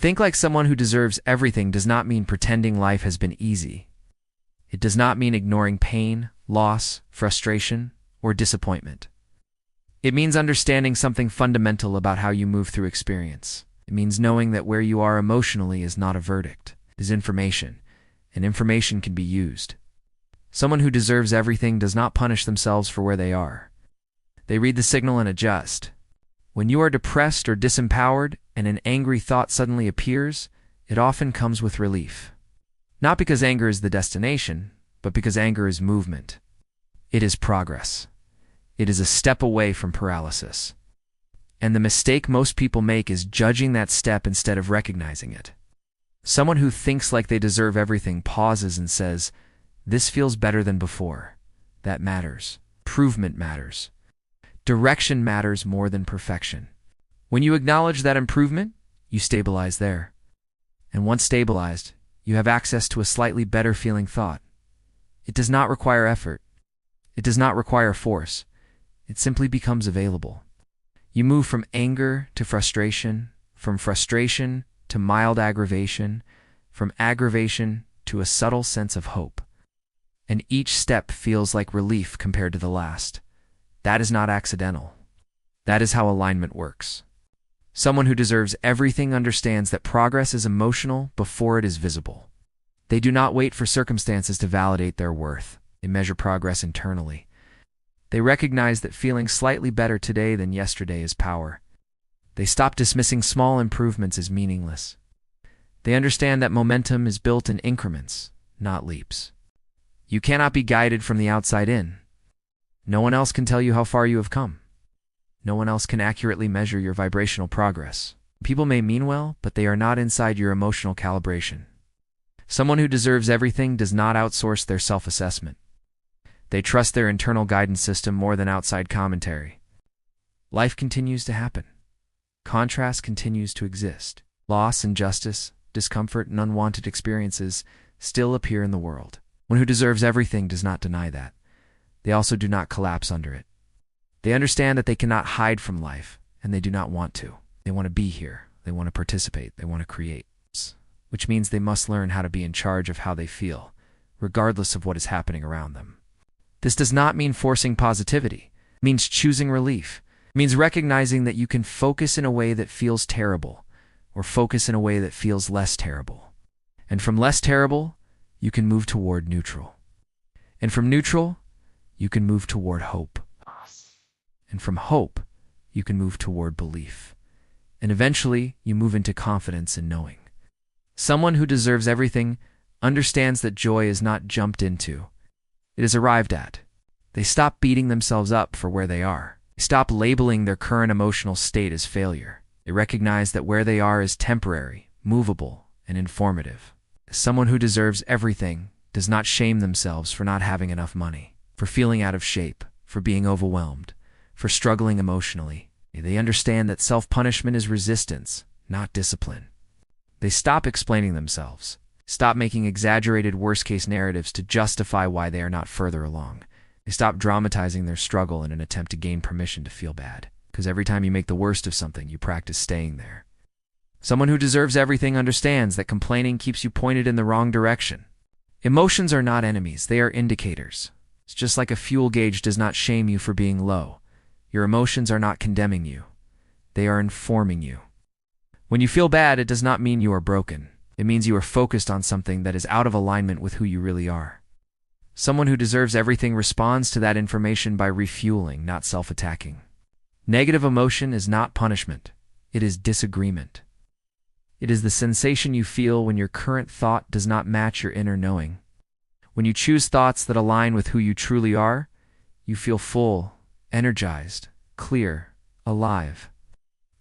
Think like someone who deserves everything does not mean pretending life has been easy. It does not mean ignoring pain, loss, frustration, or disappointment. It means understanding something fundamental about how you move through experience. It means knowing that where you are emotionally is not a verdict, it is information, and information can be used. Someone who deserves everything does not punish themselves for where they are. They read the signal and adjust. When you are depressed or disempowered and an angry thought suddenly appears, it often comes with relief. Not because anger is the destination, but because anger is movement. It is progress. It is a step away from paralysis. And the mistake most people make is judging that step instead of recognizing it. Someone who thinks like they deserve everything pauses and says, "This feels better than before." That matters. Improvement matters. Direction matters more than perfection. When you acknowledge that improvement, you stabilize there. And once stabilized, you have access to a slightly better feeling thought. It does not require effort. It does not require force. It simply becomes available. You move from anger to frustration, from frustration to mild aggravation, from aggravation to a subtle sense of hope. And each step feels like relief compared to the last. That is not accidental. That is how alignment works. Someone who deserves everything understands that progress is emotional before it is visible. They do not wait for circumstances to validate their worth. They measure progress internally. They recognize that feeling slightly better today than yesterday is power. They stop dismissing small improvements as meaningless. They understand that momentum is built in increments, not leaps. You cannot be guided from the outside in. No one else can tell you how far you have come. No one else can accurately measure your vibrational progress. People may mean well, but they are not inside your emotional calibration. Someone who deserves everything does not outsource their self-assessment. They trust their internal guidance system more than outside commentary. Life continues to happen. Contrast continues to exist. Loss, injustice, discomfort, and unwanted experiences still appear in the world. One who deserves everything does not deny that. They also do not collapse under it. They understand that they cannot hide from life, and they do not want to. They want to be here. They want to participate. They want to create. Which means they must learn how to be in charge of how they feel, regardless of what is happening around them. This does not mean forcing positivity. It means choosing relief. It means recognizing that you can focus in a way that feels terrible, or focus in a way that feels less terrible. And from less terrible, you can move toward neutral. And from neutral, you can move toward hope. And from hope, you can move toward belief. And eventually, you move into confidence and knowing. Someone who deserves everything understands that joy is not jumped into. It is arrived at. They stop beating themselves up for where they are. They stop labeling their current emotional state as failure. They recognize that where they are is temporary, movable, and informative. Someone who deserves everything does not shame themselves for not having enough money, for feeling out of shape, for being overwhelmed, for struggling emotionally. They understand that self-punishment is resistance, not discipline. They stop explaining themselves, stop making exaggerated worst-case narratives to justify why they are not further along. They stop dramatizing their struggle in an attempt to gain permission to feel bad, because every time you make the worst of something, you practice staying there. Someone who deserves everything understands that complaining keeps you pointed in the wrong direction. Emotions are not enemies, they are indicators. It's just like a fuel gauge does not shame you for being low. Your emotions are not condemning you. They are informing you. When you feel bad, it does not mean you are broken. It means you are focused on something that is out of alignment with who you really are. Someone who deserves everything responds to that information by refueling, not self-attacking. Negative emotion is not punishment. It is disagreement. It is the sensation you feel when your current thought does not match your inner knowing. When you choose thoughts that align with who you truly are, you feel full, energized, clear, alive.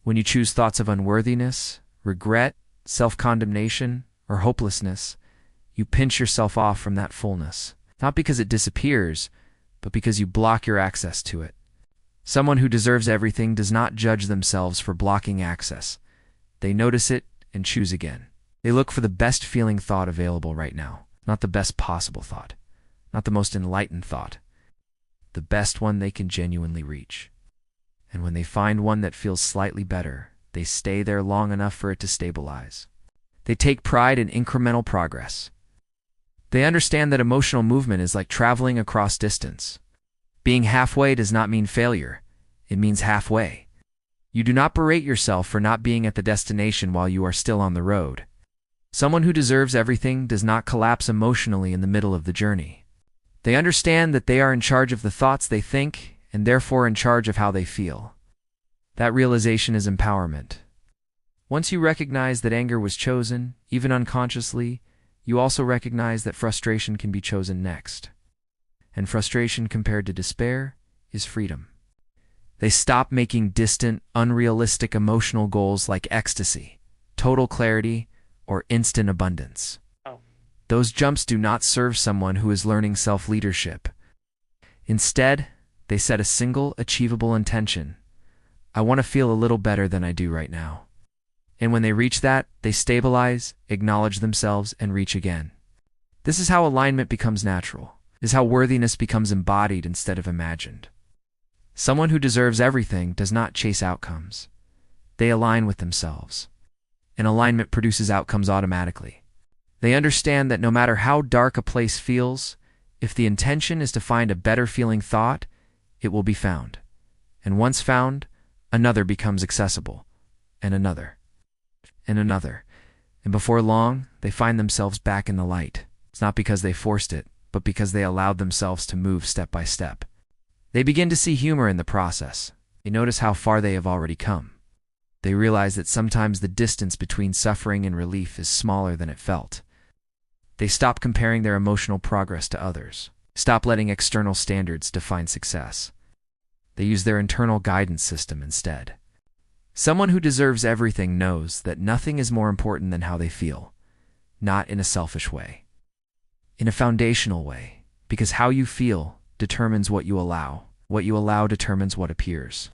When you choose thoughts of unworthiness, regret, self-condemnation, or hopelessness, you pinch yourself off from that fullness, not because it disappears, but because you block your access to it. Someone who deserves everything does not judge themselves for blocking access. They notice it and choose again. They look for the best feeling thought available right now, not the best possible thought, not the most enlightened thought, the best one they can genuinely reach. And when they find one that feels slightly better, they stay there long enough for it to stabilize. They take pride in incremental progress. They understand that emotional movement is like traveling across distance. Being halfway does not mean failure. It means halfway. You do not berate yourself for not being at the destination while you are still on the road. Someone who deserves everything does not collapse emotionally in the middle of the journey. They understand that they are in charge of the thoughts they think and therefore in charge of how they feel. That realization is empowerment. Once you recognize that anger was chosen, even unconsciously, you also recognize that frustration can be chosen next. And frustration compared to despair is freedom. They stop making distant, unrealistic emotional goals like ecstasy, total clarity, or instant abundance. Those jumps do not serve someone who is learning self-leadership. Instead, they set a single, achievable intention. I want to feel a little better than I do right now. And when they reach that, they stabilize, acknowledge themselves, and reach again. This is how alignment becomes natural. This is how worthiness becomes embodied instead of imagined. Someone who deserves everything does not chase outcomes. They align with themselves. And alignment produces outcomes automatically. They understand that no matter how dark a place feels, if the intention is to find a better feeling thought, it will be found. And once found, another becomes accessible, and another, and another. And before long, they find themselves back in the light. It's not because they forced it, but because they allowed themselves to move step by step. They begin to see humor in the process. They notice how far they have already come. They realize that sometimes the distance between suffering and relief is smaller than it felt. They stop comparing their emotional progress to others. Stop letting external standards define success. They use their internal guidance system instead. Someone who deserves everything knows that nothing is more important than how they feel, not in a selfish way. In a foundational way, because how you feel determines what you allow. What you allow determines what appears.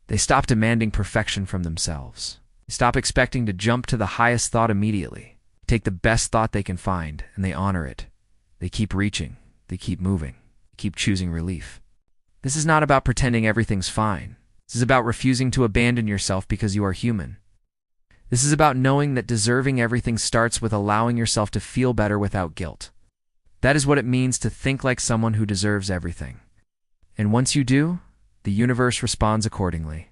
They stop demanding perfection from themselves. They stop expecting to jump to the highest thought immediately. Take the best thought they can find, and they honor it. They keep reaching. They keep moving. They keep choosing relief. This is not about pretending everything's fine. This is about refusing to abandon yourself because you are human. This is about knowing that deserving everything starts with allowing yourself to feel better without guilt. That is what it means to think like someone who deserves everything. And once you do, the universe responds accordingly.